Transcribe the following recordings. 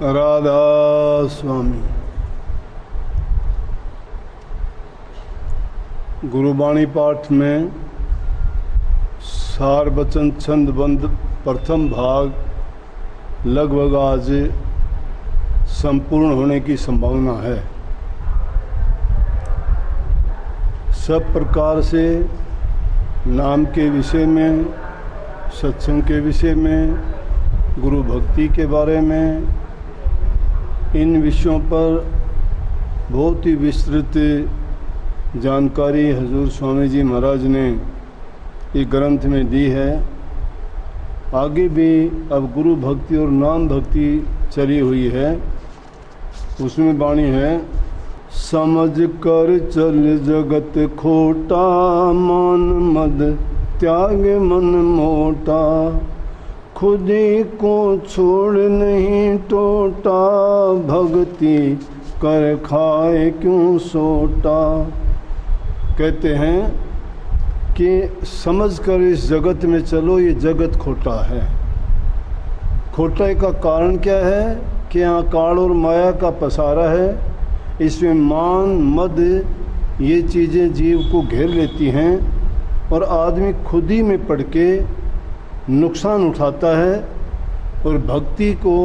राधा स्वामी। गुरुबाणी पाठ में सार वचन छंदबंद प्रथम भाग लगभग आज संपूर्ण होने की संभावना है। सब प्रकार से नाम के विषय में, सत्संग के विषय में, गुरु भक्ति के बारे में, इन विषयों पर बहुत ही विस्तृत जानकारी हजूर स्वामी जी महाराज ने एक ग्रंथ में दी है। आगे भी अब गुरु भक्ति और नाम भक्ति चली हुई है। उसमें वाणी है, समझ कर चल जगत खोटा, मान मद त्याग मन मोटा, खुदी को छोड़ नहीं टोटा, भक्ति कर खाए क्यों सोटा। कहते हैं कि समझ कर इस जगत में चलो, ये जगत खोटा है। खोटाई का कारण क्या है कि यहाँ काल और माया का पसारा है। इसमें मान मद ये चीज़ें जीव को घेर लेती हैं और आदमी खुद ही में पड़ के नुकसान उठाता है और भक्ति को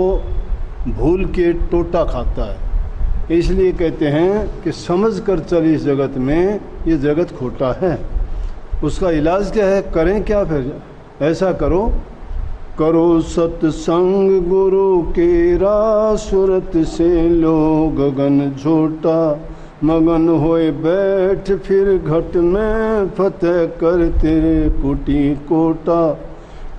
भूल के टोटा खाता है। इसलिए कहते हैं कि समझ कर चल इस जगत में, ये जगत खोटा है। उसका इलाज क्या है, करें क्या फिर? ऐसा करो, करो सत्संग गुरु केरा, सुरत से लो गगन झोटा, मगन होए बैठ फिर घट में, फतेह कर तेरे कुटी कोटा,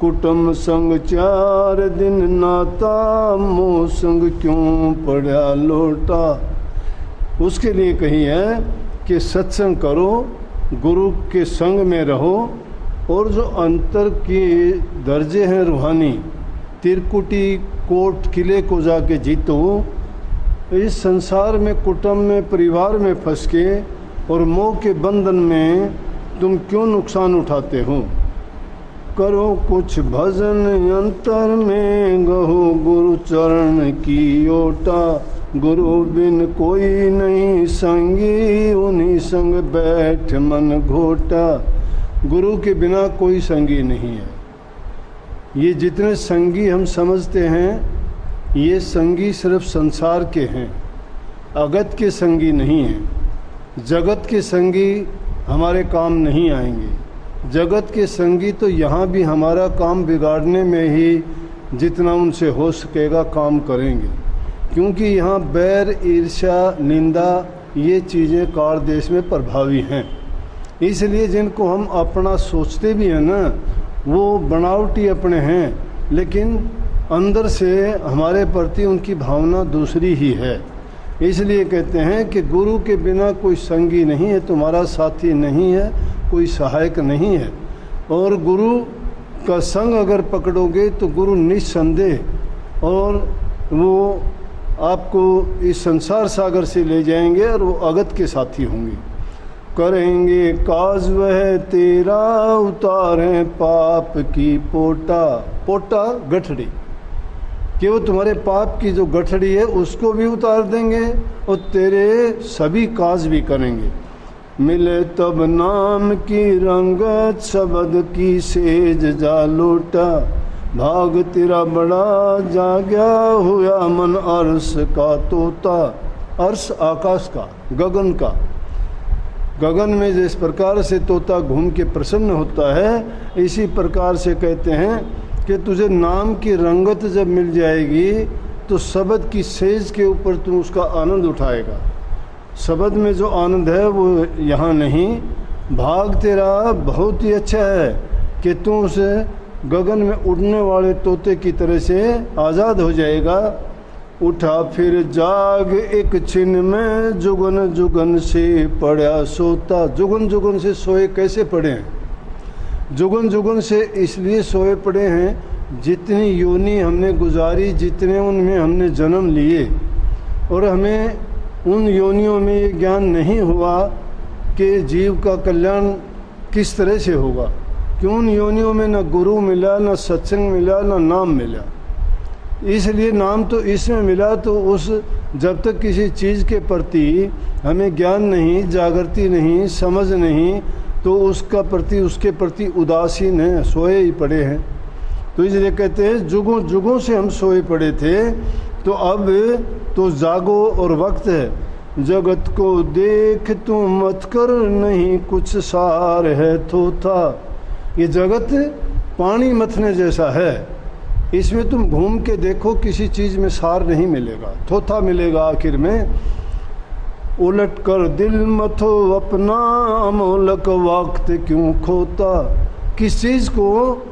कुटुम संग 4 दिन नाता, मोह संग क्यों पड़ा लोटा। उसके लिए कही है कि सत्संग करो, गुरु के संग में रहो, और जो अंतर के दर्जे हैं रूहानी, तिरकुटी कोट किले को जाके जीतो। इस संसार में, कुटुंब में, परिवार में फंस के और मोह के बंधन में तुम क्यों नुकसान उठाते हो। करो कुछ भजन अंतर में, गहो गुरु चरण की ओटा, गुरु बिन कोई नहीं संगी, उन्हीं संग बैठ मन घोटा। गुरु के बिना कोई संगी नहीं है। ये जितने संगी हम समझते हैं, ये संगी सिर्फ संसार के हैं, अगत के संगी नहीं हैं। जगत के संगी हमारे काम नहीं आएंगे। जगत के संगी तो यहाँ भी हमारा काम बिगाड़ने में ही जितना उनसे हो सकेगा काम करेंगे, क्योंकि यहाँ बैर, ईर्ष्या, निंदा ये चीज़ें काल देश में प्रभावी हैं। इसलिए जिनको हम अपना सोचते भी हैं ना, वो बनावटी अपने हैं, लेकिन अंदर से हमारे प्रति उनकी भावना दूसरी ही है। इसलिए कहते हैं कि गुरु के बिना कोई संगी नहीं है, तुम्हारा साथी नहीं है, कोई सहायक नहीं है। और गुरु का संग अगर पकड़ोगे तो गुरु निस्संदेह और वो आपको इस संसार सागर से ले जाएंगे और वो अगत के साथी होंगे। करेंगे काज वह तेरा, उतारें पाप की पोटा। पोटा गठड़ी, कि वो तुम्हारे पाप की जो गठड़ी है उसको भी उतार देंगे और तेरे सभी काज भी करेंगे। मिले तब नाम की रंगत, शब्द की सेज जा लोटा, भाग तेरा बड़ा जाग्या, हुआ मन अर्श का तोता। अर्श आकाश का, गगन का। गगन में जिस प्रकार से तोता घूम के प्रसन्न होता है, इसी प्रकार से कहते हैं कि तुझे नाम की रंगत जब मिल जाएगी तो शब्द की सेज के ऊपर तुम उसका आनंद उठाएगा। शब्द में जो आनंद है वो यहाँ नहीं। भाग तेरा बहुत ही अच्छा है कि तू उस गगन में उड़ने वाले तोते की तरह से आज़ाद हो जाएगा। उठा फिर जाग एक छिन में, जुगन जुगन से पड़ा सोता। जुगन जुगन से सोए कैसे पड़े हैं? जुगन जुगन से इसलिए सोए पड़े हैं, जितनी योनि हमने गुजारी, जितने उनमें हमने जन्म लिए, और हमें उन योनियों में ये ज्ञान नहीं हुआ कि जीव का कल्याण किस तरह से होगा। क्यों उन योनियों में न गुरु मिला, न सत्संग मिला, न नाम मिला। इसलिए नाम तो इसमें मिला। तो उस जब तक किसी चीज़ के प्रति हमें ज्ञान नहीं, जागृति नहीं, समझ नहीं, तो उसके प्रति उदासीन है, सोए ही पड़े हैं। तो इसलिए कहते हैं जुगों जुगों से हम सोए पड़े थे, तो अब तो जागो और वक्त है। जगत को देख तुम मत कर, नहीं कुछ सार है थोथा। ये जगत पानी मथने जैसा है, इसमें तुम घूम के देखो, किसी चीज़ में सार नहीं मिलेगा, थोथा मिलेगा आखिर में। उलट कर दिल मथो अपना, अमोलक वक्त क्यों खोता। किस चीज़ को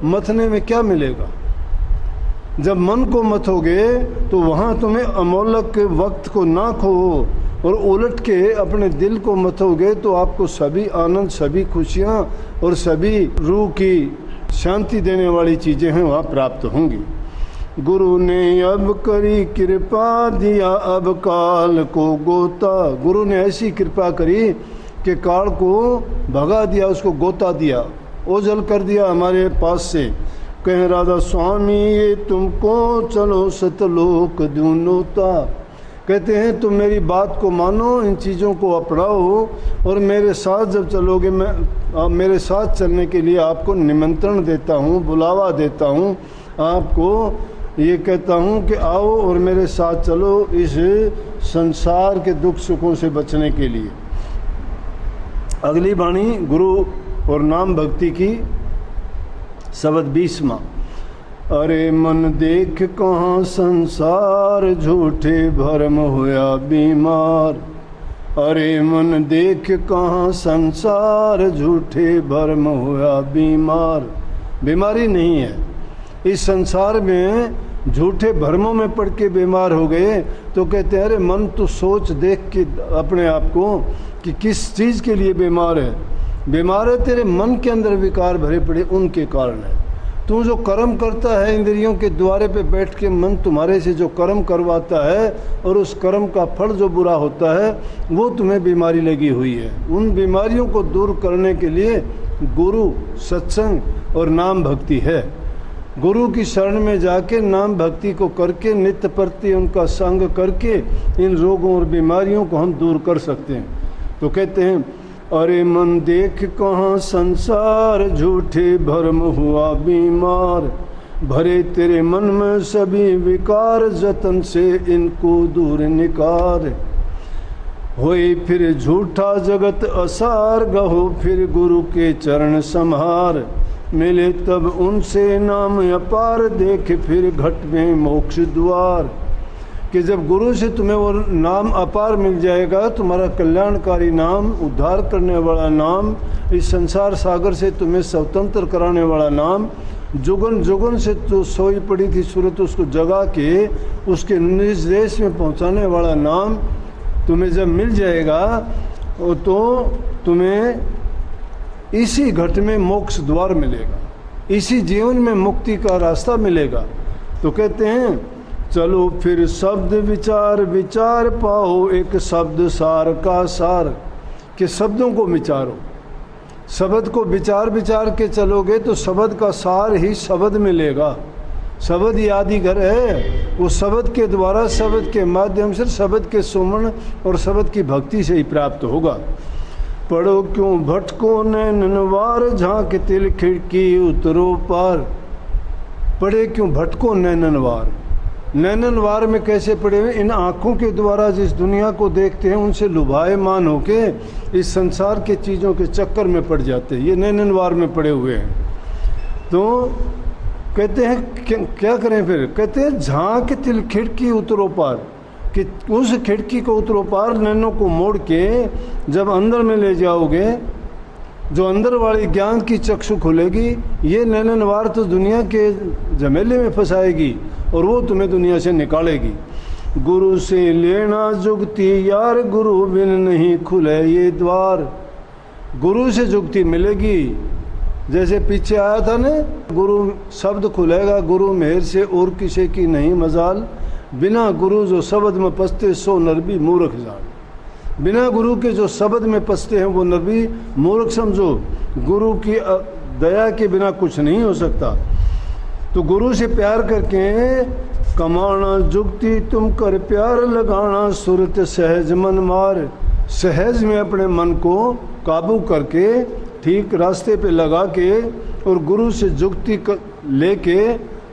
मथने में क्या मिलेगा? जब मन को मथोगे तो वहाँ तुम्हें अमोलक वक्त को ना खो, और उलट के अपने दिल को मथोगे तो आपको सभी आनंद, सभी खुशियाँ और सभी रूह की शांति देने वाली चीज़ें हैं वहाँ प्राप्त होंगी। गुरु ने अब करी कृपा, दिया अब काल को गोता। गुरु ने ऐसी कृपा करी कि काल को भगा दिया, उसको गोता दिया, ओझल कर दिया हमारे पास से। कह राधा स्वामी ये तुमको, चलो सतलोक दूनोता। कहते हैं तुम मेरी बात को मानो, इन चीज़ों को अपनाओ, और मेरे साथ जब चलोगे, मैं मेरे साथ चलने के लिए आपको निमंत्रण देता हूँ, बुलावा देता हूँ, आपको ये कहता हूँ कि आओ और मेरे साथ चलो इस संसार के दुख सुखों से बचने के लिए। अगली वाणी गुरु और नाम भक्ति की, शब्द 20वां। अरे मन देख कहाँ संसार, झूठे भरम होया बीमार। अरे मन देख कहाँ संसार, झूठे भरम होया बीमार। बीमारी नहीं है, इस संसार में झूठे भरमों में पड़ के बीमार हो गए। तो कहते हैं अरे मन तो सोच देख के अपने आप को कि किस चीज़ के लिए बीमार है। बीमार है तेरे मन के अंदर विकार भरे पड़े, उनके कारण है। तू जो कर्म करता है, इंद्रियों के द्वारे पे बैठ के मन तुम्हारे से जो कर्म करवाता है, और उस कर्म का फल जो बुरा होता है, वो तुम्हें बीमारी लगी हुई है। उन बीमारियों को दूर करने के लिए गुरु, सत्संग और नाम भक्ति है। गुरु की शरण में जाके नाम भक्ति को करके, नित्य प्रति उनका संग करके, इन रोगों और बीमारियों को हम दूर कर सकते हैं। तो कहते हैं अरे मन देख कहाँ संसार, झूठे भरम हुआ बीमार। भरे तेरे मन में सभी विकार, जतन से इनको दूर निकार। होए फिर झूठा जगत असार, गहो फिर गुरु के चरण संहार। मिले तब उनसे नाम अपार, देख फिर घट में मोक्ष द्वार। कि जब गुरु से तुम्हें वो नाम अपार मिल जाएगा, तुम्हारा कल्याणकारी नाम, उद्धार करने वाला नाम, इस संसार सागर से तुम्हें स्वतंत्र कराने वाला नाम, जुगन जुगन से जो सोई पड़ी थी सूरत उसको जगा के उसके निज देश में पहुंचाने वाला नाम तुम्हें जब मिल जाएगा, तो तुम्हें इसी घट में मोक्ष द्वार मिलेगा, इसी जीवन में मुक्ति का रास्ता मिलेगा। तो कहते हैं चलो फिर शब्द विचार विचार, पाओ एक शब्द सार का सार। कि शब्दों को विचारो, शब्द को विचार विचार के चलोगे तो शब्द का सार ही शब्द मिलेगा। शब्द ही आदि घर है, वो शब्द के द्वारा, शब्द के माध्यम से, शब्द के सुमन और शब्द की भक्ति से ही प्राप्त होगा। पढ़ो क्यों भटको नैननवार, झांक तिल खिड़की उतरो पार। पढ़े क्यों भटको नैननवार। नैननवार में कैसे पड़े हुए? इन आँखों के द्वारा जिस दुनिया को देखते हैं उनसे लुभायमान होके इस संसार के चीज़ों के चक्कर में पड़ जाते हैं, ये नैननवार में पड़े हुए हैं। तो कहते हैं क्या करें फिर? कहते हैं झांक तिल खिड़की उतरो पार, कि उस खिड़की को उतरो पार, नैनों को मोड़ के जब अंदर में ले जाओगे, जो अंदर वाली ज्ञान की चक्षु खुलेगी, ये नैननवार तो दुनिया के झमेले में फंसाएगी और वो तुम्हें दुनिया से निकालेगी। गुरु से लेना जुगती यार, गुरु बिन नहीं खुले ये द्वार। गुरु से जुगती मिलेगी, जैसे पीछे आया था ना, गुरु शब्द खुलेगा, गुरु मेहर से और किसी की नहीं मजाल। बिना गुरु जो शब्द में पसते सो नरबी मूर्ख जान। बिना गुरु के जो शब्द में पसते हैं वो नरबी मूर्ख समझो। गुरु की दया के बिना कुछ नहीं हो सकता। तो गुरु से प्यार करके कमाना जुगती तुम कर प्यार लगाना, सुरत सहज मन मार। सहज में अपने मन को काबू करके ठीक रास्ते पे लगा के और गुरु से जुगती लेके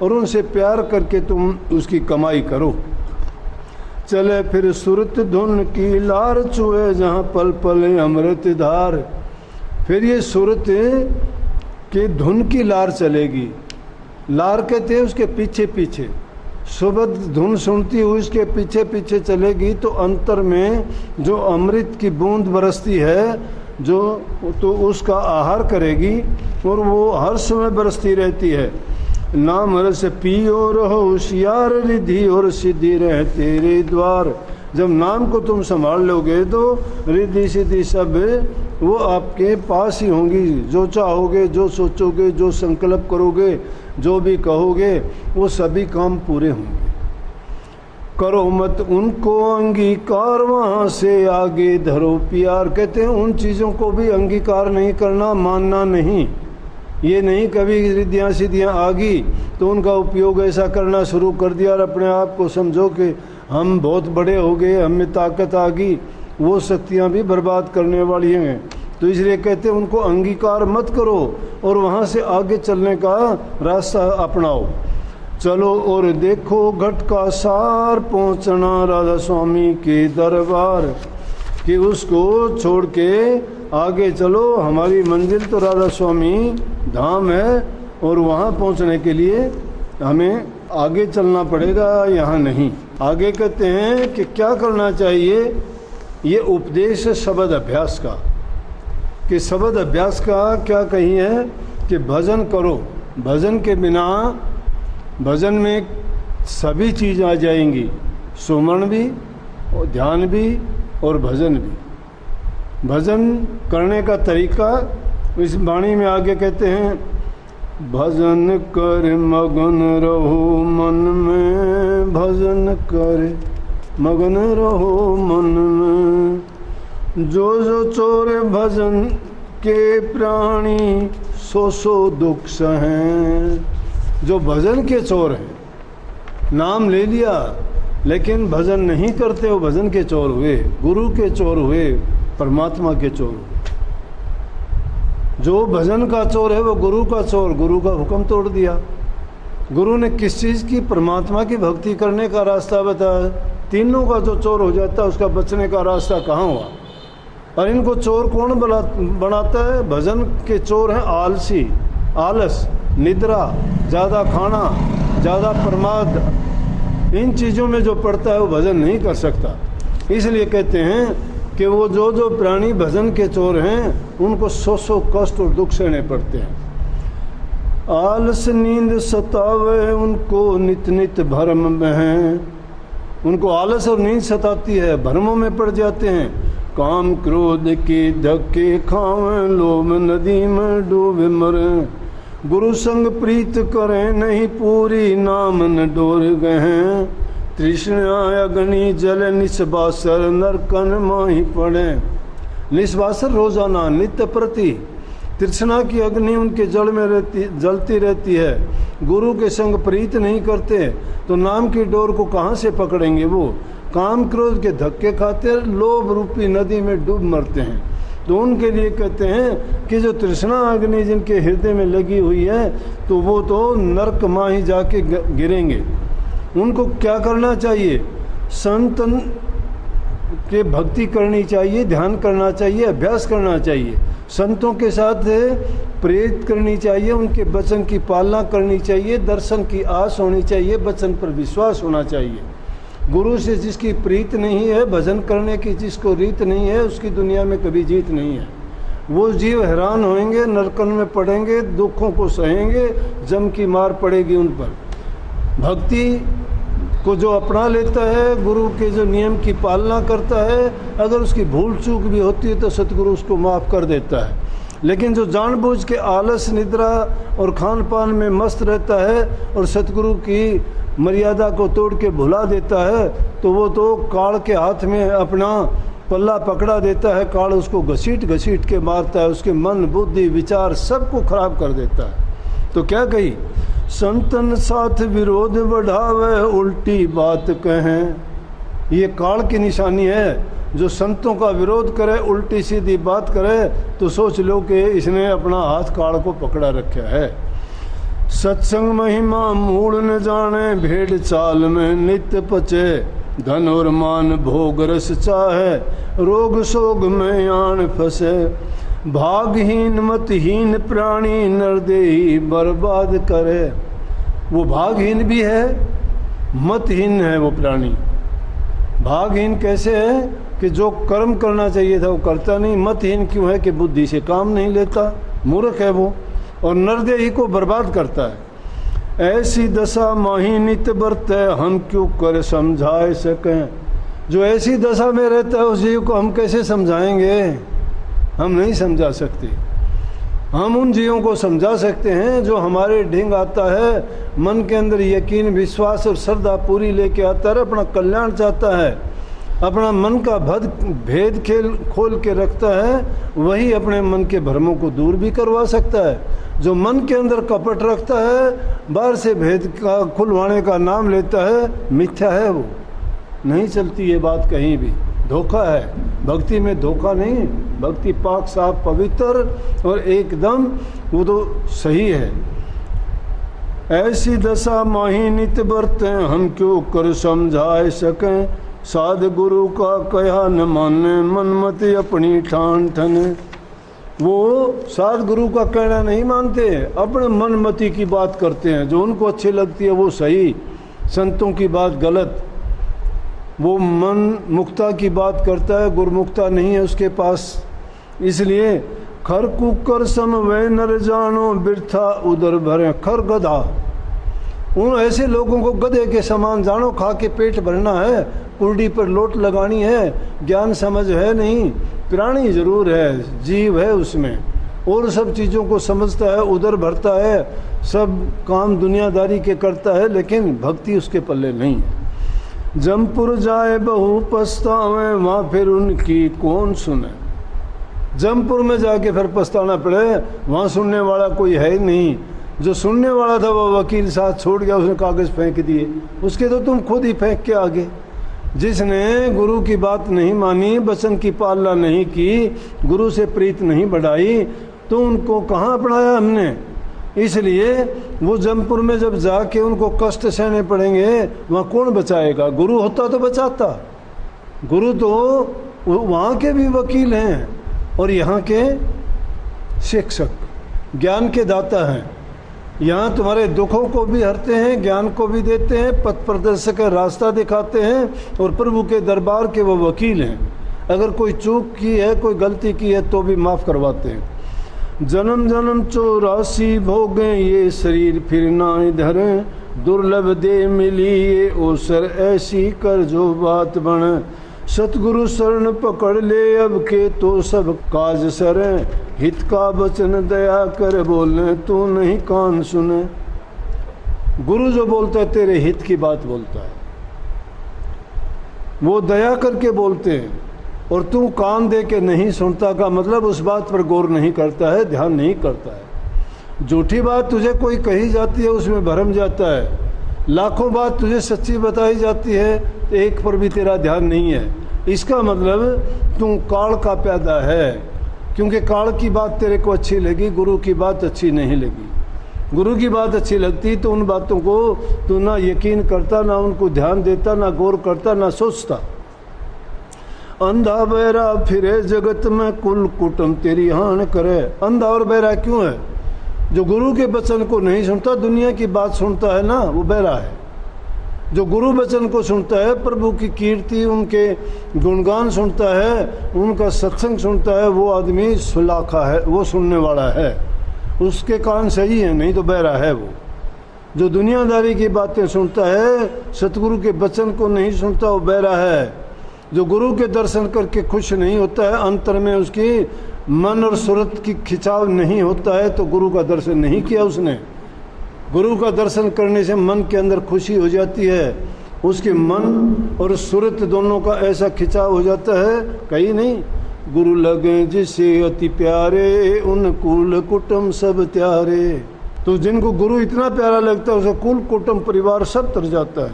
और उनसे प्यार करके तुम उसकी कमाई करो। चले फिर सुरत धुन की लार चुए, जहाँ पल पल अमृत धार। फिर ये सुरत के धुन की लार चलेगी। लार कहते हैं उसके पीछे पीछे, सुबह धुन सुनती हुई उसके पीछे पीछे चलेगी तो अंतर में जो अमृत की बूंद बरसती है जो, तो उसका आहार करेगी और वो हर समय बरसती रहती है। नाम रस पियो रहो होशियार, रिद्धि और सिद्धि रहे तेरे द्वार। जब नाम को तुम संभाल लोगे तो रिद्धि सिद्धि सब वो आपके पास ही होंगी। जो चाहोगे, जो सोचोगे, जो संकल्प करोगे, जो भी कहोगे, वो सभी काम पूरे होंगे। करो मत उनको अंगीकार, वहाँ से आगे धरो प्यार। कहते हैं उन चीज़ों को भी अंगीकार नहीं करना, मानना नहीं। ये नहीं कभी रिद्धियाँ सिद्धियाँ आ गई तो उनका उपयोग ऐसा करना शुरू कर दिया और अपने आप को समझो कि हम बहुत बड़े हो गए, हमें ताकत आ गई। वो शक्तियाँ भी बर्बाद करने वाली हैं। तो इसलिए कहते हैं उनको अंगीकार मत करो और वहाँ से आगे चलने का रास्ता अपनाओ। चलो और देखो घट का सार, पहुँचना राधा स्वामी के दरबार। कि उसको छोड़ के आगे चलो, हमारी मंजिल तो राधा स्वामी धाम है और वहाँ पहुँचने के लिए हमें आगे चलना पड़ेगा, यहाँ नहीं। आगे कहते हैं कि क्या करना चाहिए। ये उपदेश है शब्द अभ्यास का, कि शब्द अभ्यास का क्या कही है कि भजन करो। भजन के बिना, भजन में सभी चीज़ आ जाएंगी, सुमरण भी और ध्यान भी और भजन भी। भजन करने का तरीका इस वाणी में आगे कहते हैं, भजन कर मगन रहो मन में, भजन कर मगन रहो मन में। जो जो चोर भजन के प्राणी, सो सो दुख सहें। जो भजन के चोर हैं, नाम ले लिया लेकिन भजन नहीं करते, वो भजन के चोर हुए, गुरु के चोर हुए, परमात्मा के चोर हुए। जो भजन का चोर है वो गुरु का चोर, गुरु का हुक्म तोड़ दिया। गुरु ने किस चीज़ की, परमात्मा की भक्ति करने का रास्ता बताया। तीनों का जो चोर हो जाता है उसका बचने का रास्ता कहाँ हुआ। और इनको चोर कौन बनाता है। भजन के चोर हैं आलसी, आलस, निद्रा, ज़्यादा खाना, ज़्यादा प्रमाद। इन चीज़ों में जो पड़ता है वो भजन नहीं कर सकता। इसलिए कहते हैं कि वो जो जो प्राणी भजन के चोर हैं उनको सौ सौ कष्ट और दुख सहने पड़ते हैं। आलस नींद सतावे उनको, नित नित भरम में हैं। उनको आलस और नींद सताती है, भरमों में पड़ जाते हैं। काम क्रोध के धक्के खावें, लोभ नदी में डूबे मरें। गुरु संग प्रीत करें नहीं पूरी, नाम न डोर गए। तृष्णा अग्नि जल निस्वासर, नरकन माही पड़े। निस्वासर रोजाना नित्य प्रति तृष्णा की अग्नि उनके जल में जलती रहती है। गुरु के संग प्रीत नहीं करते तो नाम की डोर को कहाँ से पकड़ेंगे। वो काम क्रोध के धक्के खाते, लोभ रूपी नदी में डूब मरते हैं। तो उनके लिए कहते हैं कि जो तृष्णा अग्नि जिनके हृदय में लगी हुई है तो वो तो नरक माँ ही जाके गिरेंगे। उनको क्या करना चाहिए, संतन के भक्ति करनी चाहिए, ध्यान करना चाहिए, अभ्यास करना चाहिए, संतों के साथ प्रेरित करनी चाहिए, उनके वचन की पालना करनी चाहिए, दर्शन की आस होनी चाहिए, वचन पर विश्वास होना चाहिए। गुरु से जिसकी प्रीत नहीं है, भजन करने की जिसको रीत नहीं है, उसकी दुनिया में कभी जीत नहीं है। वो जीव हैरान होंगे, नरकन में पड़ेंगे, दुखों को सहेंगे, जम की मार पड़ेगी उन पर। भक्ति को जो अपना लेता है, गुरु के जो नियम की पालना करता है, अगर उसकी भूल चूक भी होती है तो सतगुरु उसको माफ़ कर देता है। लेकिन जो जानबूझ के आलस, निद्रा और खान पान में मस्त रहता है और सतगुरु की मर्यादा को तोड़ के भुला देता है, तो वो तो काल के हाथ में अपना पल्ला पकड़ा देता है। काल उसको घसीट घसीट के मारता है, उसके मन, बुद्धि, विचार सबको खराब कर देता है। तो क्या कही, संतन साथ विरोध बढ़ावे उल्टी बात कहें। ये काल की निशानी है। जो संतों का विरोध करे, उल्टी सीधी बात करे, तो सोच लो कि इसने अपना हाथ काल को पकड़ा रखा है। सत्संग महिमा मूल न जाने, भेड़ चाल में नित्य पचे। धन और मान भोग रस चाहे, रोग शोग में आन फंसे। भागहीन मतहीन प्राणी, नरदेही बर्बाद करे। वो भागहीन भी है, मतहीन है वो प्राणी। भागहीन कैसे है कि जो कर्म करना चाहिए था वो करता नहीं। मतहीन क्यों है कि बुद्धि से काम नहीं लेता, मूर्ख है वो। और नरदेही को बर्बाद करता है। ऐसी दशा माही नित बरते, हम क्यों कर समझाए सकें। जो ऐसी दशा में रहता है उस जीव को हम कैसे समझाएंगे, हम नहीं समझा सकते। हम उन जीवों को समझा सकते हैं जो हमारे ढींग आता है, मन के अंदर यकीन विश्वास और श्रद्धा पूरी लेके आता है, अपना कल्याण चाहता है, अपना मन का भेद खोल के रखता है, वही अपने मन के भ्रमों को दूर भी करवा सकता है। जो मन के अंदर कपट रखता है, बाहर से भेद का खुलवाने का नाम लेता है, मिथ्या है वो, नहीं चलती ये बात कहीं भी, धोखा है। भक्ति में धोखा नहीं, भक्ति पाक साफ पवित्र और एकदम वो तो सही है। ऐसी दशा माही नित बरते, हम क्यों कर समझाए सकें। साध गुरु का कहा न माने, मनमति अपनी ठान ठने। वो साध गुरु का कहना नहीं मानते, अपने मनमति की बात करते हैं। जो उनको अच्छी लगती है वो सही, संतों की बात गलत। वो मन मुक्ता की बात करता है, गुरमुक्ता नहीं है उसके पास। इसलिए खर कुकर सम वे नर जानो, बिरथा उदर भरे। खर गधा, उन ऐसे लोगों को गधे के समान जानो, खा के पेट भरना है, कुर्डी पर लोट लगानी है, ज्ञान समझ है नहीं। प्राणी जरूर है, जीव है उसमें, और सब चीज़ों को समझता है, उधर भरता है, सब काम दुनियादारी के करता है, लेकिन भक्ति उसके पल्ले नहीं है। जमपुर जाए बहु पछतावे, वहाँ फिर उनकी कौन सुने। जमपुर में जाके फिर पछताना पड़े, वहाँ सुनने वाला कोई है ही नहीं। जो सुनने वाला था वो वकील साथ छोड़ गया, उसने कागज फेंक दिए, उसके तो तुम खुद ही फेंक के आगे। जिसने गुरु की बात नहीं मानी, वचन की पालना नहीं की, गुरु से प्रीत नहीं बढ़ाई, तो उनको कहाँ अपनाया हमने। इसलिए वो जमपुर में जब जाके उनको कष्ट सहने पड़ेंगे, वहाँ कौन बचाएगा। गुरु होता तो बचाता। गुरु तो वहाँ के भी वकील हैं और यहाँ के शिक्षक, ज्ञान के दाता हैं। यहाँ तुम्हारे दुखों को भी हरते हैं, ज्ञान को भी देते हैं, पथ प्रदर्शक है, रास्ता दिखाते हैं, और प्रभु के दरबार के वो वकील हैं। अगर कोई चूक की है, कोई गलती की है, तो भी माफ़ करवाते हैं। जन्म जन्म 84 भोगे, ये शरीर फिर ना इधर। दुर्लभ दे मिली ये ओसर, ऐसी कर जो बात बने। सतगुरु शरण पकड़ ले अब के, तो सब काज सर। हित का वचन दया कर बोले, तू नहीं कान सुने। गुरु जो बोलता है तेरे हित की बात बोलता है, वो दया करके बोलते हैं, और तू कान दे के नहीं सुनता का मतलब उस बात पर गौर नहीं करता है, ध्यान नहीं करता है। झूठी बात तुझे कोई कही जाती है, उसमें भरम जाता है। लाखों बात तुझे सच्ची बताई जाती है, तो एक पर भी तेरा ध्यान नहीं है। इसका मतलब तू काल का पैदा है, क्योंकि काल की बात तेरे को अच्छी लगी, गुरु की बात अच्छी नहीं लगी। गुरु की बात अच्छी लगती तो उन बातों को तू ना यकीन करता, ना उनको ध्यान देता, ना गौर करता, ना सोचता। अंधा बहरा फिरे जगत में, कुल कुटुंब तेरी हान करे। अंधा और बहरा क्यों है? जो गुरु के वचन को नहीं सुनता, दुनिया की बात सुनता है ना, वो बहरा है। जो गुरु वचन को सुनता है, प्रभु की कीर्ति, उनके गुणगान सुनता है, उनका सत्संग सुनता है, वो आदमी सुलाखा है, वो सुनने वाला है, उसके कान सही है, नहीं तो बहरा है वो। जो दुनियादारी की बातें सुनता है, सतगुरु के वचन को नहीं सुनता, वो बहरा है। जो गुरु के दर्शन करके खुश नहीं होता है, अंतर में उसकी मन और सूरत की खिंचाव नहीं होता है, तो गुरु का दर्शन नहीं किया उसने। गुरु का दर्शन करने से मन के अंदर खुशी हो जाती है, उसके मन और सूरत दोनों का ऐसा खिंचाव हो जाता है, कहीं नहीं। गुरु लगे जिसे अति प्यारे, उन कुल कुटुंब सब त्यारे। तो जिनको गुरु इतना प्यारा लगता है उसे कुल कुटुंब परिवार सब तर जाता है।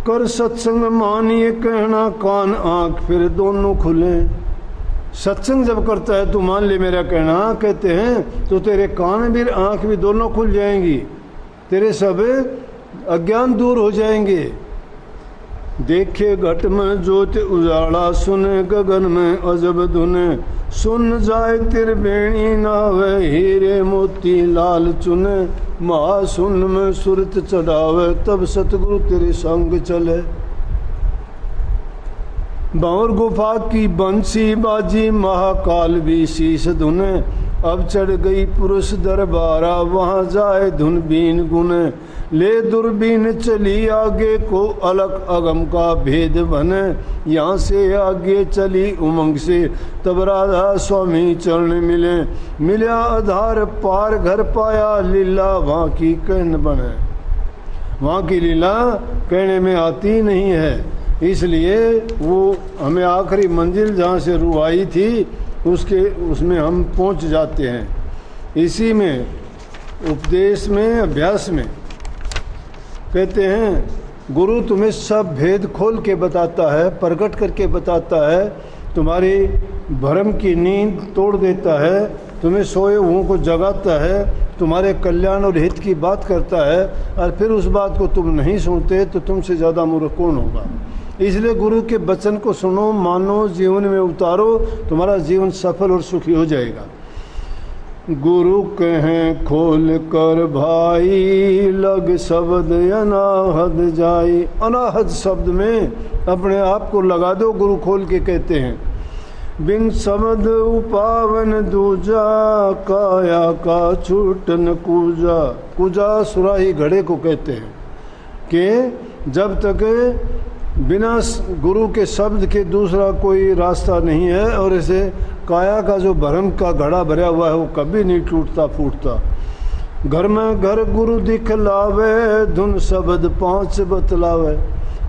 कर सत्संग मानिए कहना, कान आंख फिर दोनों खुले। सत्संग जब करता है तो मान ले मेरा कहना, कहते हैं तो तेरे कान भी आंख भी दोनों खुल जाएंगी, तेरे सब अज्ञान दूर हो जाएंगे। देखे घट में ज्योति उजाला, सुने गगन में अजब धुने। सुन जाए त्रिवेणी नावे, हीरे मोती लाल चुने। महासुन में सुरत चढ़ावे, तब सतगुरु तेरे संग चले। बावर गुफा की बंसी बाजी, महाकाल भी शीश धुने। अब चढ़ गई पुरुष दरबारा, वहाँ जाए धुन बीन गुने। ले दूरबीन चली आगे को, अलग अगम का भेद बने। यहाँ से आगे चली उमंग से, तब राधा स्वामी चरण मिले। मिला आधार पार घर पाया, लीला वहाँ की कहन बने। वहाँ की लीला कहने में आती नहीं है, इसलिए वो हमें आखिरी मंजिल जहाँ से रूह आई थी उसमें हम पहुँच जाते हैं। इसी में उपदेश में अभ्यास में कहते हैं गुरु तुम्हें सब भेद खोल के बताता है, प्रकट करके बताता है, तुम्हारी भ्रम की नींद तोड़ देता है, तुम्हें सोए हुओं को जगाता है, तुम्हारे कल्याण और हित की बात करता है, और फिर उस बात को तुम नहीं सुनते तो तुमसे ज़्यादा मूर्ख कौन होगा। इसलिए गुरु के वचन को सुनो, मानो, जीवन में उतारो, तुम्हारा जीवन सफल और सुखी हो जाएगा। गुरु कहें खोल कर भाई, लग शब्द अनाहद जाई। अनाहद शब्द में अपने आप को लगा दो, गुरु खोल के कहते हैं। बिन शब्द उपावन दूजा, काया का छूटन कूजा। कूजा सुराही घड़े को कहते हैं कि जब तक बिना गुरु के शब्द के दूसरा कोई रास्ता नहीं है, और ऐसे काया का जो भ्रम का घड़ा भरा हुआ है वो कभी नहीं टूटता फूटता। घर में घर गुरु दिखलावे, धुन शब्द पांच बतलावे।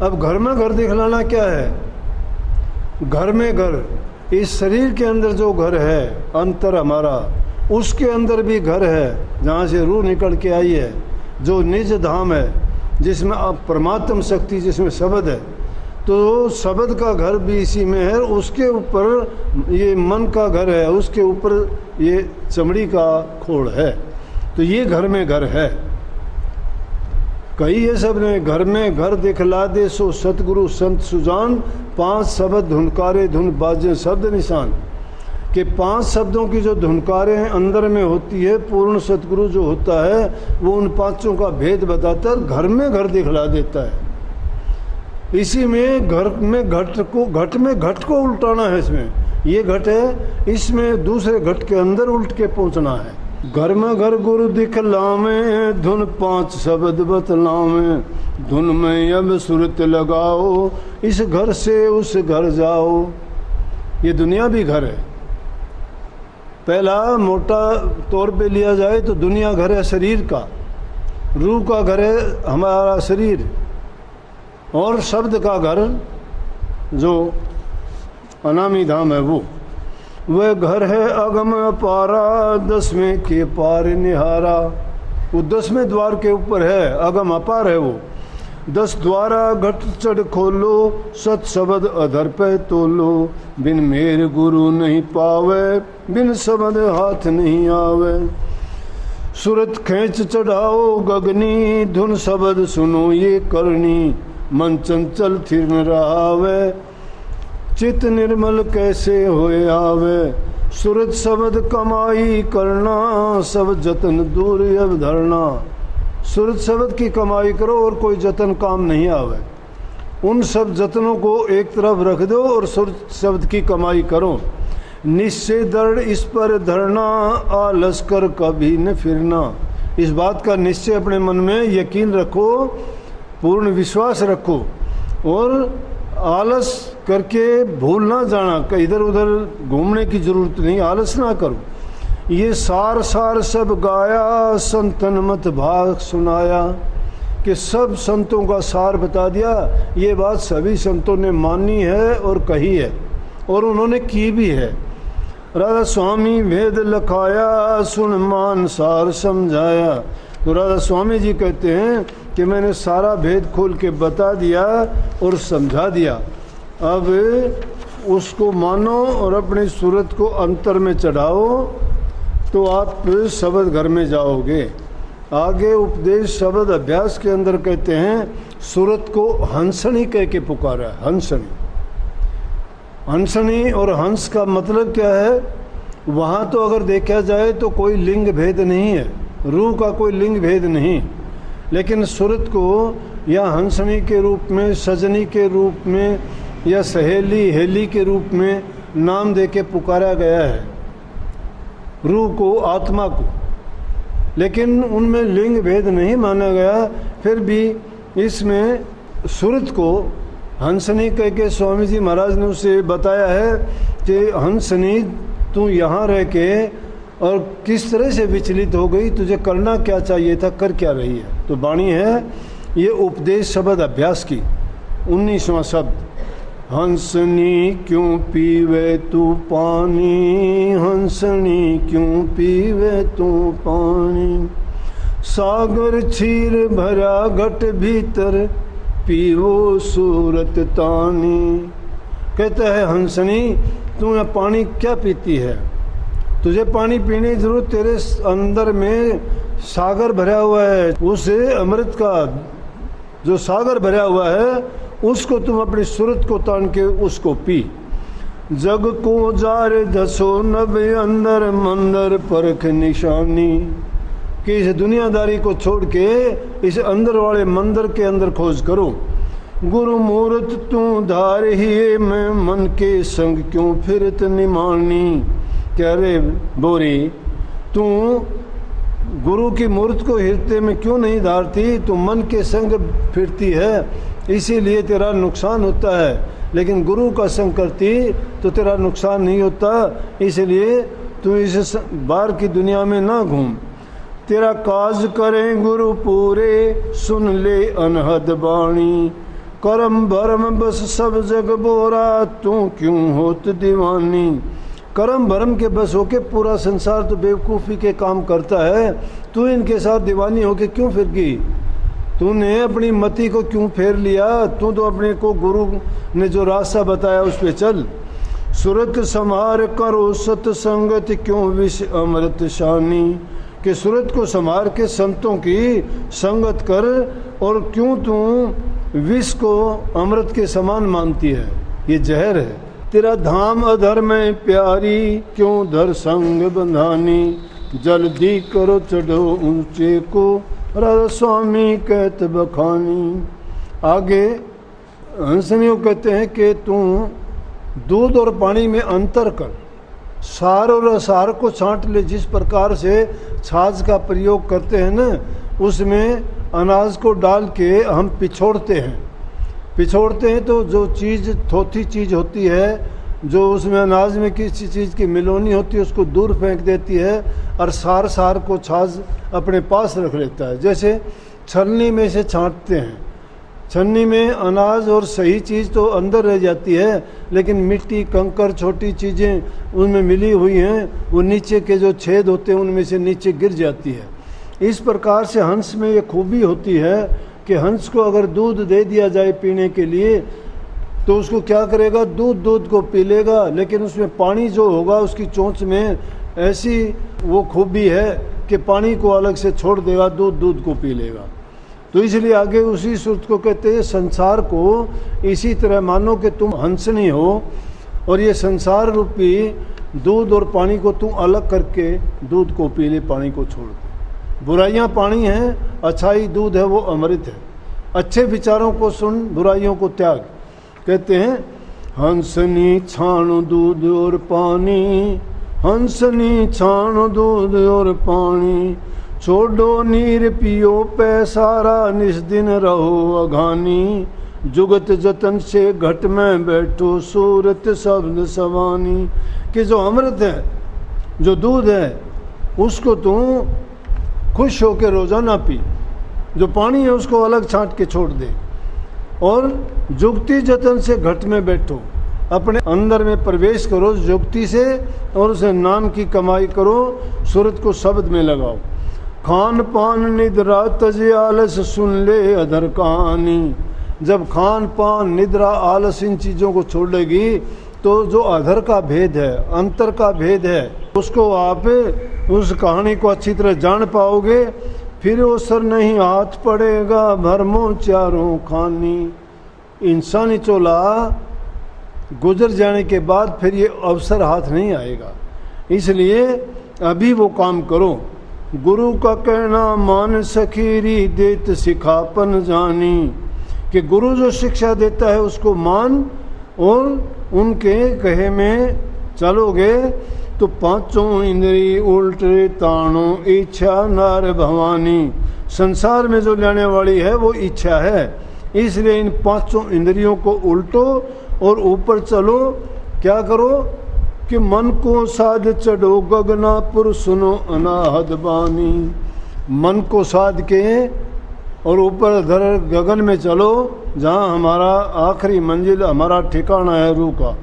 अब घर में घर दिखलाना क्या है? घर में घर, इस शरीर के अंदर जो घर है अंतर हमारा, उसके अंदर भी घर है जहाँ से रूह निकल के आई है, जो निज धाम है, जिसमें अब परमात्म शक्ति, जिसमें शब्द है। तो शब्द का घर भी इसी में है, उसके ऊपर ये मन का घर है, उसके ऊपर ये चमड़ी का खोड़ है। तो ये घर में घर है। कही है सब ने, घर में घर दिखला दे सो सतगुरु संत सुजान। पांच शब्द धुनकारे धुन बाजे शब्द निशान। कि पांच शब्दों की जो धुनकारें अंदर में होती है, पूर्ण सतगुरु जो होता है वो उन पांचों का भेद बताता है, घर में घर दिखला देता है। इसी में घर में घट को उल्टाना है। इसमें ये घट है, इसमें दूसरे घट के अंदर उल्ट के पहुंचना है। घर में घर गुरु दिखलावे, धुन पांच शब्द बतलावे। धुन में अब सुरत लगाओ, इस घर से उस घर जाओ। ये दुनिया भी घर है। पहला मोटा तौर पे लिया जाए तो दुनिया घर है शरीर का, रूह का घर है हमारा शरीर, और शब्द का घर जो अनामी धाम है वो वह घर है अगम अपारा, 10वें के पार निहारा। वो 10वें द्वार के ऊपर है, अगम अपार है वो। 10 द्वारा घट चढ़ खोलो, सत शब्द अधर पे तोलो। बिन मेर गुरु नहीं पावे, बिन शब्द हाथ नहीं आवे। सूरत खींच चढ़ाओ गगनी, धुन शब्द सुनो ये करनी। मन चंचल थिर न रहावे, चित निर्मल कैसे होए आवे। सूरत शब्द कमाई करना, सब जतन दूर अब धरना। सूरत शब्द की कमाई करो और कोई जतन काम नहीं आवे। उन सब जतनों को एक तरफ रख दो और सूरत शब्द की कमाई करो। निश्चय दृढ़ इस पर धरना, आलस कर कभी न फिरना। इस बात का निश्चय अपने मन में यकीन रखो, पूर्ण विश्वास रखो, और आलस करके भूल ना जाना, कि इधर उधर घूमने की जरूरत नहीं, आलस ना करो। ये सार सार सब गाया, संतन मत भाग सुनाया। कि सब संतों का सार बता दिया। ये बात सभी संतों ने मानी है और कही है, और उन्होंने की भी है। राधा स्वामी भेद लखाया, सुन मान सार समझाया। तो राधा स्वामी जी कहते हैं कि मैंने सारा भेद खोल के बता दिया और समझा दिया। अब उसको मानो और अपनी सूरत को अंतर में चढ़ाओ तो आप शब्द घर में जाओगे। आगे उपदेश शब्द अभ्यास के अंदर कहते हैं सूरत को हंसनी कह के पुकारा। हंसनी, हंसनी और हंस का मतलब क्या है? वहाँ तो अगर देखा जाए तो कोई लिंग भेद नहीं है, रूह का कोई लिंग भेद नहीं, लेकिन सूरत को या हंसनी के रूप में, सजनी के रूप में या सहेली हेली के रूप में नाम दे के पुकारा गया है रूह को, आत्मा को, लेकिन उनमें लिंग भेद नहीं माना गया। फिर भी इसमें सूरत को हंसनी कह के स्वामी जी महाराज ने उसे बताया है कि हंसनी तू यहाँ रह के और किस तरह से विचलित हो गई, तुझे करना क्या चाहिए था, कर क्या रही है। तो वाणी है ये उपदेश शब्द अभ्यास की 19वां शब्द। हंसनी क्यों पीवे तू पानी, हंसनी क्यों पीवे तू पानी, सागर क्षीर भरा घट भीतर, पीवो सूरत तानी। कहता है हंसनी तू यहाँ पानी क्या पीती है, तुझे पानी पीने की जरूरत, तेरे अंदर में सागर भरा हुआ है, उस अमृत का जो सागर भरा हुआ है उसको तुम अपनी सूरत को तान के उसको पी। जग को जार दसो नबे अंदर मंदर परख निशानी, कि इस दुनियादारी को छोड़ के इस अंदर वाले मंदिर के अंदर खोज करो। गुरु मूर्त तू धार ही मैं मन के संग क्यों फिरत निमानी। कह रे बोरी तू गुरु की मूर्त को हृदय में क्यों नहीं धारती, तू मन के संग फिरती है इसीलिए तेरा नुकसान होता है, लेकिन गुरु का संग करती तो तेरा नुकसान नहीं होता, इसलिए तू इस बाहर की दुनिया में ना घूम। तेरा काज करें गुरु पूरे, सुन ले अनहद बाणी, करम भरम बस सब जग बोरा, तू क्यों होत दीवानी। करम भरम के बस होके पूरा संसार तो बेवकूफ़ी के काम करता है, तू इनके साथ दीवानी होके क्यों फिर गई, तूने अपनी मति को क्यों फेर लिया, तू तो अपने को गुरु ने जो रास्ता बताया उस पे चल। सूरत संहार करो सतसंगत, क्यों विष अमृत शानी, कि सूरत को संहार के संतों की संगत कर, और क्यों तू विष को अमृत के समान मानती है, ये जहर है। तेरा धाम अधर में प्यारी, क्यों धर संग बंधानी, जल्दी करो चढ़ो ऊंचे को, राधा स्वामी कहत बखानी। आगे हंसनियों कहते हैं कि तू दूध और पानी में अंतर कर, सार और असार को छांट ले। जिस प्रकार से छाछ का प्रयोग करते हैं ना, उसमें अनाज को डाल के हम पिछोड़ते हैं तो जो चीज़ थोथी चीज़ होती है, जो उसमें अनाज में किसी चीज़ की मिलोनी होती है, उसको दूर फेंक देती है और सार को छाछ अपने पास रख लेता है। जैसे छलनी में से छांटते हैं, छन्नी में अनाज और सही चीज़ तो अंदर रह जाती है, लेकिन मिट्टी कंकर छोटी चीज़ें उनमें मिली हुई हैं, वो नीचे के जो छेद होते हैं उनमें से नीचे गिर जाती है। इस प्रकार से हंस में ये खूबी होती है कि हंस को अगर दूध दे दिया जाए पीने के लिए तो उसको क्या करेगा, दूध को पी लेगा, लेकिन उसमें पानी जो होगा उसकी चोंच में ऐसी वो खूबी है कि पानी को अलग से छोड़ देगा, दूध को पी लेगा। तो इसलिए आगे उसी सूरत को कहते हैं संसार को इसी तरह मानो कि तुम हंसनी हो, और ये संसार रूपी दूध और पानी को तुम अलग करके दूध को पी ले, पानी को छोड़ दे। बुराइयां पानी हैं, अच्छाई दूध है, वो अमृत है। अच्छे विचारों को सुन, बुराइयों को त्याग। कहते हैं हंसनी छानो दूध और पानी, हंसनी छानो दूध और पानी, छोड़ो नीर पियो पैसारा, निस दिन रहो अघानी, जुगत जतन से घट में बैठो, सूरत शब्द सवानी। कि जो अमृत है, जो दूध है, उसको तुम खुश होकर रोजाना पी, जो पानी है उसको अलग छांट के छोड़ दे, और जुगती जतन से घट में बैठो। अपने अंदर में प्रवेश करो युक्ति से और उसे नाम की कमाई करो, सूरत को शब्द में लगाओ। खान पान निद्रा तज आलस सुन ले अधर कहानी। जब खान पान निद्रा आलस इन चीज़ों को छोड़ेगी तो जो अधर का भेद है, अंतर का भेद है, उसको आप उस कहानी को अच्छी तरह जान पाओगे। फिर अवसर नहीं हाथ पड़ेगा भरमों चारों खानी। इंसानी चोला गुजर जाने के बाद फिर ये अवसर हाथ नहीं आएगा, इसलिए अभी वो काम करो। गुरु का कहना मान सखीरी देत सिखापन जानी, कि गुरु जो शिक्षा देता है उसको मान और उनके कहे में चलोगे तो पांचों इंद्री उल्टे ताणों इच्छा नार भवानी। संसार में जो लाने वाली है वो इच्छा है, इसलिए इन पांचों इंद्रियों को उल्टो और ऊपर चलो। क्या करो कि मन को साध चढ़ो गगनापुर सुनो अनाहद बानी। मन को साध के और ऊपर धर गगन में चलो जहाँ हमारा आखिरी मंजिल, हमारा ठिकाना है रूह का।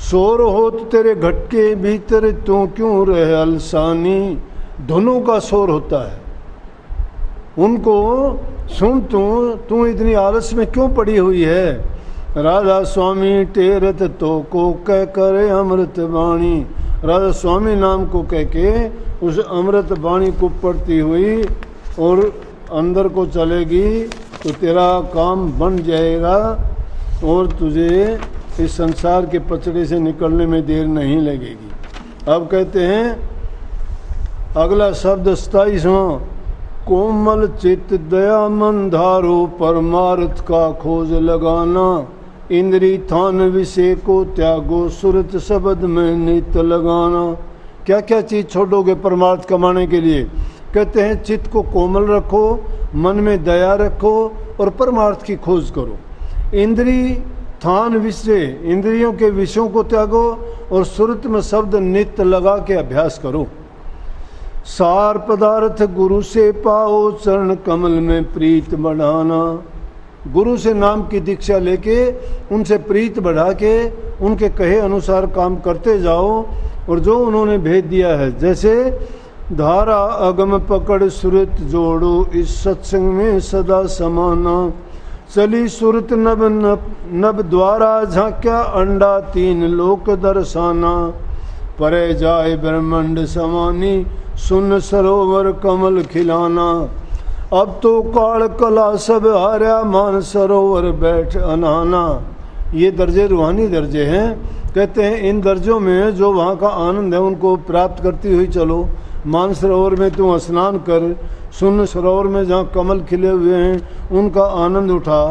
शोर हो तो तेरे घट के भीतर तू क्यों रहे अलसानी। धुनों का शोर होता है, उनको सुन तू इतनी आलस में क्यों पड़ी हुई है। राधा स्वामी टेरत तो को कह करे अमृत वाणी। राधा स्वामी नाम को कह के उस अमृत वाणी को पढ़ती हुई और अंदर को चलेगी तो तेरा काम बन जाएगा और तुझे इस संसार के पचड़े से निकलने में देर नहीं लगेगी। अब कहते हैं अगला शब्द 27वां, कोमल चित्त दया मन धारो परमार्थ का खोज लगाना। इंद्री थान विषय को त्यागो सुरत शब्द में नित लगाना। क्या क्या चीज छोड़ोगे परमार्थ कमाने के लिए। कहते हैं चित्त को कोमल रखो, मन में दया रखो और परमार्थ की खोज करो। इंद्री थान विषय, इंद्रियों के विषयों को त्यागो और सुरत में शब्द नित्य लगा के अभ्यास करो। सार पदार्थ गुरु से पाओ चरण कमल में प्रीत बढ़ाना। गुरु से नाम की दीक्षा लेके उनसे प्रीत बढ़ा के उनके कहे अनुसार काम करते जाओ और जो उन्होंने भेज दिया है, जैसे धारा अगम पकड़ सुरत जोड़ो इस सत्संग में सदा समाना। चली सुरत नभ नभ द्वारा झांक्या अंडा तीन लोक दर्शाना। परे जाए ब्रह्मांड समानी सुन सरोवर कमल खिलाना। अब तो काल कला सब हार्या मान सरोवर बैठ अनाना। ये दर्जे रूहानी दर्जे हैं। कहते हैं इन दर्जों में जो वहाँ का आनंद है उनको प्राप्त करती हुई चलो। मान सरोवर में तुम स्नान कर, सुन सरोवर में जहाँ कमल खिले हुए हैं उनका आनंद उठा।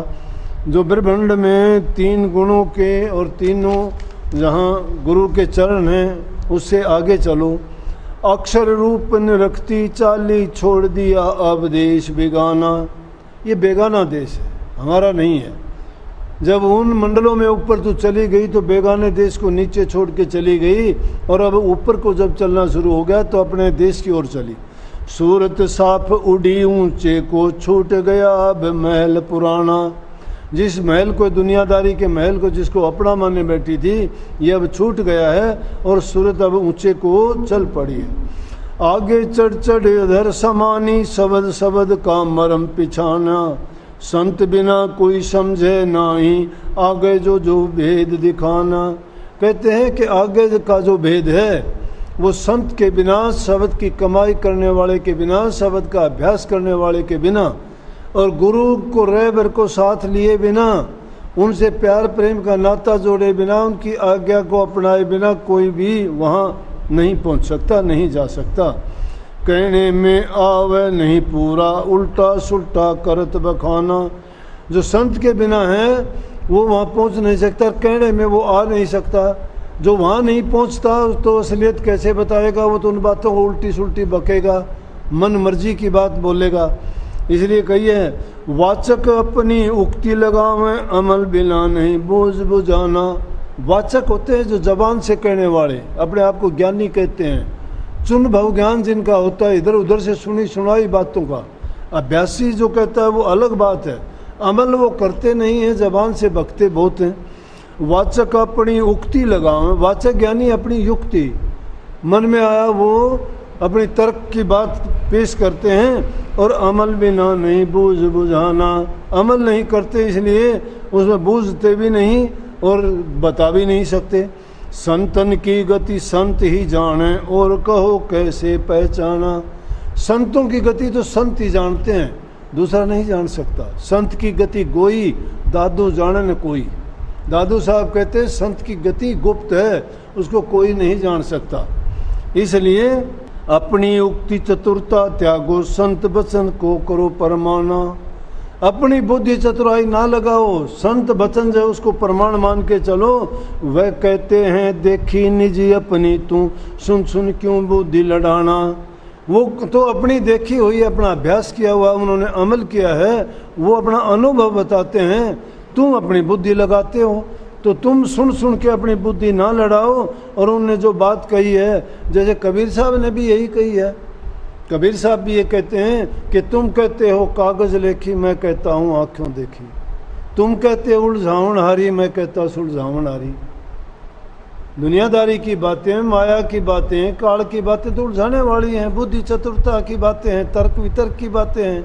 जो ब्रह्मांड में तीन गुणों के और तीनों जहाँ गुरु के चरण हैं उससे आगे चलो। अक्षर रूप निरखती चाली छोड़ दिया अब देश बेगाना। ये बेगाना देश है, हमारा नहीं है। जब उन मंडलों में ऊपर तो चली गई तो बेगाने देश को नीचे छोड़ के चली गई और अब ऊपर को जब चलना शुरू हो गया तो अपने देश की ओर चली। सूरत साफ उड़ी ऊंचे को छूट गया अब महल पुराना। जिस महल को, दुनियादारी के महल को जिसको अपना मानने बैठी थी, ये अब छूट गया है और सूरत अब ऊंचे को चल पड़ी है। आगे चढ़ चढ़ इधर समानी शब्द शब्द का मरम पिछाना। संत बिना कोई समझे नाही आगे जो जो भेद दिखाना। कहते हैं कि आगे का जो भेद है वो संत के बिना, शब्द की कमाई करने वाले के बिना, शब्द का अभ्यास करने वाले के बिना और गुरु को रहबर को साथ लिए बिना, उनसे प्यार प्रेम का नाता जोड़े बिना, उनकी आज्ञा को अपनाए बिना कोई भी वहाँ नहीं पहुँच सकता, नहीं जा सकता। कहने में आवे नहीं पूरा उल्टा सुल्टा करत बखाना। जो संत के बिना है वो वहाँ पहुँच नहीं सकता, कहने में वो आ नहीं सकता। जो वहाँ नहीं पहुँचता तो असलियत कैसे बताएगा। वो तो उन बातों को उल्टी सुल्टी बकेगा, मन मर्जी की बात बोलेगा। इसलिए कहिए वाचक अपनी उक्ति लगावे अमल बिना नहीं बोझ बुझाना। वाचक होते हैं जो जबान से कहने वाले, अपने आप को ज्ञानी कहते हैं। चुन भव ज्ञान जिनका होता है, इधर उधर से सुनी सुनाई बातों का। अभ्यासी जो कहता है वो अलग बात है, अमल वो करते नहीं हैं, जबान से बकते बहुत हैं। वाचक अपनी उक्ति लगावे, वाचक यानी अपनी युक्ति, मन में आया वो अपनी तर्क की बात पेश करते हैं और अमल बिना नहीं बूझ बुझाना, अमल नहीं करते इसलिए उसमें बूझते भी नहीं और बता भी नहीं सकते। संतन की गति संत ही जाने और कहो कैसे पहचाना, संतों की गति तो संत ही जानते हैं, दूसरा नहीं जान सकता। संत की गति गोई दादू जाने न कोई, दादू साहब कहते हैं संत की गति गुप्त है, उसको कोई नहीं जान सकता। इसलिए अपनी उक्ति चतुरता त्यागो, संत वचन को करो परमाना। अपनी बुद्धि चतुराई ना लगाओ, संत वचन जो उसको प्रमाण मान के चलो। वह कहते हैं देखी निजी अपनी तू, सुन सुन क्यों बुद्धि लड़ाना। वो तो अपनी देखी हुई, अपना अभ्यास किया हुआ, उन्होंने अमल किया है, वो अपना अनुभव बताते हैं, तुम अपनी बुद्धि लगाते हो। तो तुम सुन सुन के अपनी बुद्धि ना लड़ाओ। और उनने जो बात कही है, जैसे कबीर साहब ने भी यही कही है, कबीर साहब भी ये कहते हैं कि तुम कहते हो कागज लेखी, मैं कहता हूँ आँखों देखी। तुम कहते हो उलझावन हारी, मैं कहता सुलझावन हारी। दुनियादारी की बातें, माया की बातें, काल की बातें तो उलझाने वाली हैं, बुद्धि चतुरता की बातें हैं, तर्क वितर्क की बातें हैं।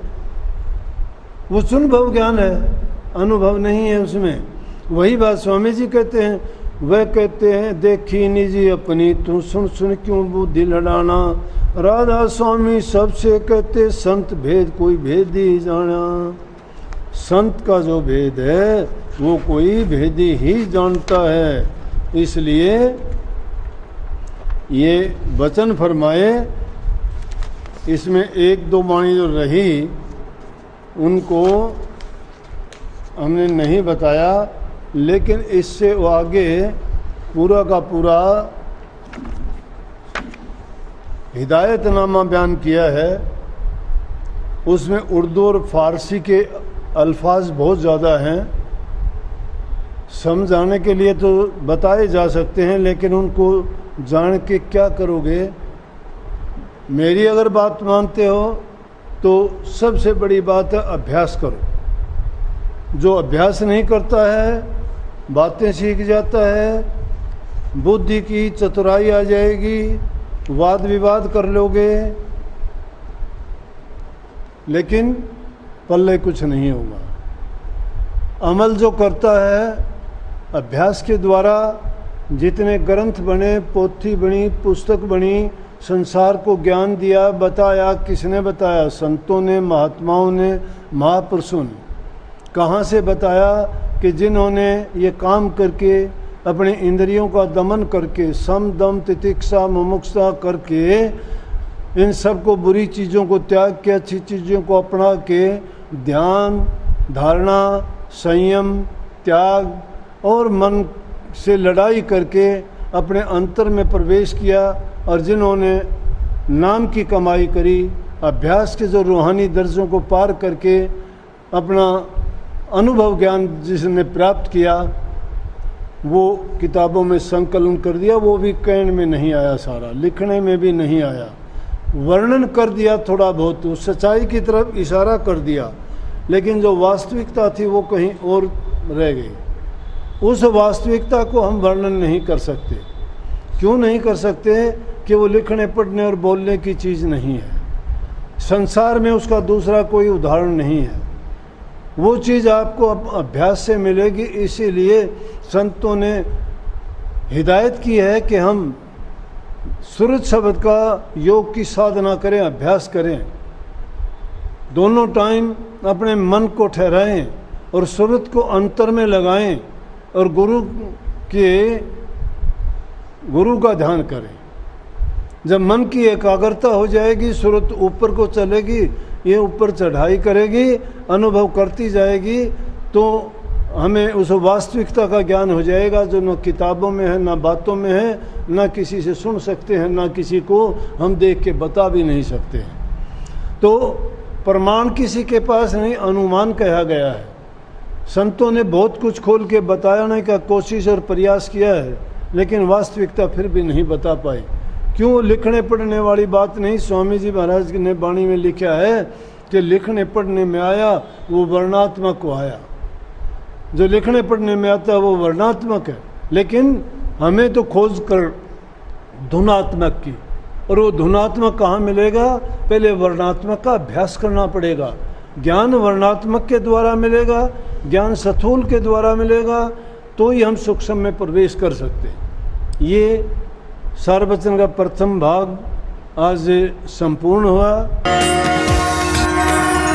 वो सुनुभव ज्ञान है, अनुभव नहीं है उसमें। वही बात स्वामी जी कहते हैं, वह कहते हैं देखी निजी अपनी तू, सुन सुन क्यों बुद्धि लड़ाना। राधा स्वामी सबसे कहते संत भेद कोई भेद ही जाना। संत का जो भेद है वो कोई भेदी ही जानता है। इसलिए ये वचन फरमाए, इसमें एक दो वाणी जो रही उनको हमने नहीं बताया, लेकिन इससे वो आगे पूरा का पूरा हिदायतनामा बयान किया है। उसमें उर्दू और फारसी के अल्फाज बहुत ज़्यादा हैं, समझाने के लिए तो बताए जा सकते हैं, लेकिन उनको जान के क्या करोगे। मेरी अगर बात मानते हो तो सबसे बड़ी बात है अभ्यास करो। जो अभ्यास नहीं करता है बातें सीख जाता है, बुद्धि की चतुराई आ जाएगी, वाद विवाद कर लोगे, लेकिन पल्ले कुछ नहीं होगा। अमल जो करता है अभ्यास के द्वारा, जितने ग्रंथ बने, पोथी बनी, पुस्तक बनी, संसार को ज्ञान दिया, बताया, किसने बताया? संतों ने, महात्माओं ने, महापुरुषों ने। कहाँ से बताया? कि जिन्होंने ये काम करके अपने इंद्रियों का दमन करके, सम दम तितिक्षा मुमुक्षा करके, इन सब को, बुरी चीज़ों को त्याग के अच्छी चीज़ों को अपना के ध्यान, धारणा, संयम, त्याग और मन से लड़ाई करके अपने अंतर में प्रवेश किया। और जिन्होंने नाम की कमाई करी, अभ्यास के जो रूहानी दर्जों को पार करके अपना अनुभव ज्ञान जिसने प्राप्त किया, वो किताबों में संकलन कर दिया। वो भी कहने में नहीं आया, सारा लिखने में भी नहीं आया, वर्णन कर दिया थोड़ा बहुत, उस सच्चाई की तरफ इशारा कर दिया, लेकिन जो वास्तविकता थी वो कहीं और रह गई। उस वास्तविकता को हम वर्णन नहीं कर सकते। क्यों नहीं कर सकते? कि वो लिखने पढ़ने और बोलने की चीज़ नहीं है। संसार में उसका दूसरा कोई उदाहरण नहीं है। वो चीज़ आपको अभ्यास से मिलेगी। इसीलिए संतों ने हिदायत की है कि हम सूरज शब्द का योग की साधना करें, अभ्यास करें, दोनों टाइम अपने मन को ठहराएं और सूरज को अंतर में लगाएं और गुरु का ध्यान करें। जब मन की एकाग्रता हो जाएगी, सूरज ऊपर को चलेगी, ये ऊपर चढ़ाई करेगी, अनुभव करती जाएगी, तो हमें उस वास्तविकता का ज्ञान हो जाएगा जो न किताबों में है, न बातों में है, न किसी से सुन सकते हैं, न किसी को हम देख के बता भी नहीं सकते हैं। तो प्रमाण किसी के पास नहीं, अनुमान कहा गया है। संतों ने बहुत कुछ खोल के बताने का कोशिश और प्रयास किया है, लेकिन वास्तविकता फिर भी नहीं बता पाए। क्यों? लिखने पढ़ने वाली बात नहीं। स्वामी जी महाराज ने वाणी में लिखा है कि लिखने पढ़ने में आया वो वर्णात्मक को आया। जो लिखने पढ़ने में आता है वो वर्णात्मक है, लेकिन हमें तो खोज कर धुनात्मक की, और वो धुनात्मक कहाँ मिलेगा? पहले वर्णात्मक का अभ्यास करना पड़ेगा। ज्ञान वर्णात्मक के द्वारा मिलेगा, ज्ञान स्थूल के द्वारा मिलेगा, तो ही हम सूक्ष्म में प्रवेश कर सकते हैं। ये सारवचन का प्रथम भाग आज संपूर्ण हुआ।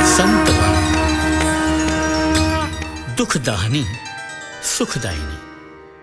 संतवाणी दुखदाहिनी सुखदायिनी।